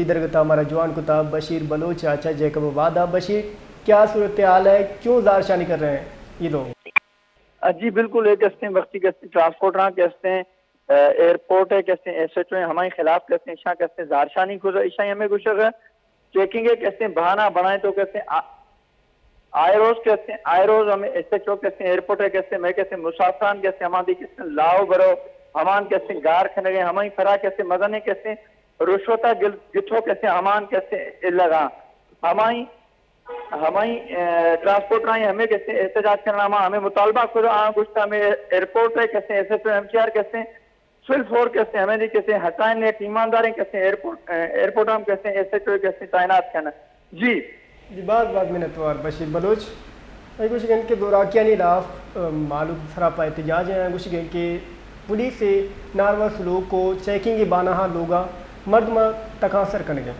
ادھر گتا ہمارا جوان کتاب بشیر بلوچ چاچا جیکب وادہ. بشیر، کیا صورتحال ہے؟ کیوں زارشانی کر رہے ہیں یہ لوگ؟ جی بالکل، ایک کہتے ہیں وقتی کہتے ہیں ٹرانسپورٹ رہاں کہتے ہیں ایئرپورٹ ہے کہتے ہیں ایس ایچ او ہمارے خلاف کہتے ہیں عشاء کہتے ہیں زارشانی کو عشاء ہمیں کچھ چیکنگ ہے کہتے ہیں بہانہ بنائے تو کہتے ہیں آئے روز کہتے ہیں آئے روز ہمیں ایس ایچ او کہتے ہیں ایئرپورٹ ہے کہتے ہیں میں کہتے ہیں مسافران کہتے ہیں ہماری کہتے ہیں لاؤ برو ہمان کہتے ہیں گار کھنے گئے ہمیں فرا کہتے ہیں مدنے کہتے ہیں رشوتا گتھو کہتے ہیں ہمان کہتے ہیں لگا ہمیں ٹرانسپورٹ رہی ہمیں کہتے ہیں احتجاج کرنا ہمیں مطالبہ کرو گشتہ ہمیں ایئرپورٹ ہے کہتے ہیں S H O M C R کہتے ہیں سوئل فور کہتے ہیں ہمیں کہتے ہیں ہٹائیں نیٹ ایمانداری کہتے ہیں ایئرپورٹ ہم کہتے ہیں ایس ایچ او کہتے ہیں تعینات کرنا. جی بعد منتوار بشیر بلوچ کچھ گھن کے دوراکیہ نہیں لاف معلوم سراپا احتجاج ہیں کچھ گھن کے پولیس سے ناروا سلوک کو چیکنگ بانہا لوگا مرد تکاثر کرنے گئے.